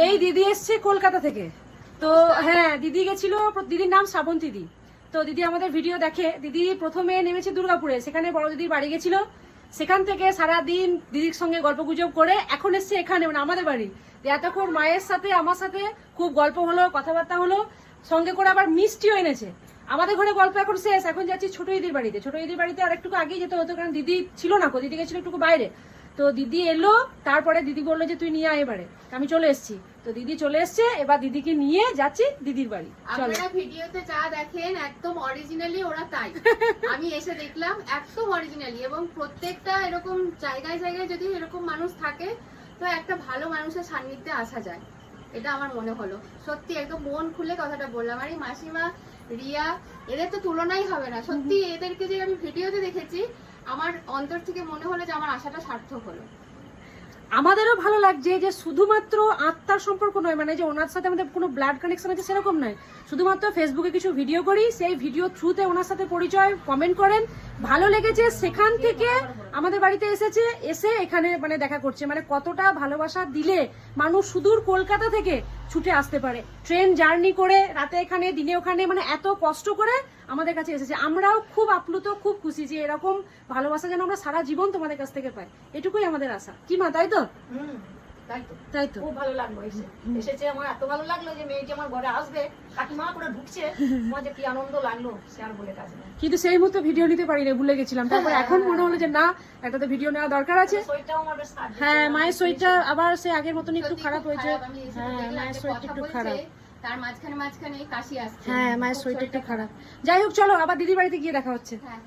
এই দিদি এসছে কলকাতা থেকে। তো হ্যাঁ, দিদি গেছিল, দিদির নাম শ্রাবন্তী দি। তো দিদি আমাদের ভিডিও দেখে। দিদি প্রথমে নেমেছে দুর্গাপুরে, সেখানে বড় দিদির বাড়ি গেছিল। সেখান থেকে সারাদিন দিদির সঙ্গে গল্প গুজব করে এখন এসছে এখানে, মানে আমাদের বাড়ি। এতক্ষণ মায়ের সাথে আমার সাথে খুব গল্প হলো, কথাবার্তা হলো, সঙ্গে করে আবার মিষ্টিও এনেছে। আমাদের ঘরে গল্প এখন শেষ, এখন যাচ্ছি ছোট দিদির বাড়িতে। ছোট দিদির বাড়িতে আর একটু আগেই যেতে হতো, কারণ দিদি ছিল না, দিদি গেছিল একটু বাইরে। তো দিদি এলো, তারপরে দিদি বললো যে তুই নিয়ে আয় এবারে। আমি চলে এসেছি, তো দিদি চলে এসছে, এবার দিদিকে নিয়ে যাচ্ছি দিদির বাড়ি। আপনারা ভিডিওতে যা দেখেন একদম অরিজিনালি ওরা তাই। আমি এসে দেখলাম একদম অরিজিনালি, এবং প্রত্যেকটা এরকম জায়গায় জায়গায় যদি এরকম মানুষ থাকে তো একটা ভালো মানুষের সান্নিধ্যে আসা যায়, এটা আমার মনে হলো। সত্যি একদম মন খুলে কথাটা বললাম। আর এই মাসিমা, রিয়া, এদের তো তুলনাই হবে না। সত্যি এদেরকে যে আমি ভিডিওতে দেখেছি, আমার অন্তর থেকে মনে হলো যে আমার আশাটা সার্থক হলো। আমাদেরও ভালো লাগছে যে শুধুমাত্র আত্মার সম্পর্ক নয়, মানে যে ওনার সাথে আমাদের কোনো ব্লাড কানেকশন আছে সেরকম নয়। শুধুমাত্র ফেসবুকে কিছু ভিডিও করি, সেই ভিডিও থ্রুতে ওনার সাথে পরিচয়, কমেন্ট করেন, ভালো লেগেছে, সেখান থেকে আমাদের বাড়িতে এসেছে, এসে এখানে মানে দেখা করছে। মানে কতটা ভালোবাসা দিলে মানুষ সুদূর কলকাতা থেকে ছুটে আসতে পারে, ট্রেন জার্নি করে, রাতে এখানে, দিনে ওখানে, মানে এত কষ্ট করে আমাদের কাছে এসেছে। আমরাও খুব আপ্লুত, খুব খুশি যে এরকম ভালোবাসা যেন আমরা সারা জীবন তোমাদের কাছ থেকে পাই, এটুকুই আমাদের আশা। কি মা, তাই তো? তাই তো, খুব ভালো লাগলো এসেছে। আমার এত ভালো লাগলো যে মেয়েটি আমার ঘরে আসবে, কাকিমা করে ঢুকছে, আমার যে কি আনন্দ লাগলো সে আর বলে কাজ না। কিন্তু সেই মুহূর্তে ভিডিও নিতে পারিনি, ভুলে গেছিলাম। তারপর এখন মনে হলো যে না, একটা তো ভিডিও নেওয়া দরকার আছে। হ্যাঁ, মায়ের শরীরটা আবার সে আগের মতন একটু খারাপ হয়েছে। হ্যাঁ, মায়ের শরীরটা একটু খারাপ, তার মাঝখানে কাশি আসছে। হ্যাঁ, মায়ের শরীরটা একটু খারাপ। যাই হোক, চলো আবার দিদির বাড়িতে গিয়ে দেখা হচ্ছে। হ্যাঁ।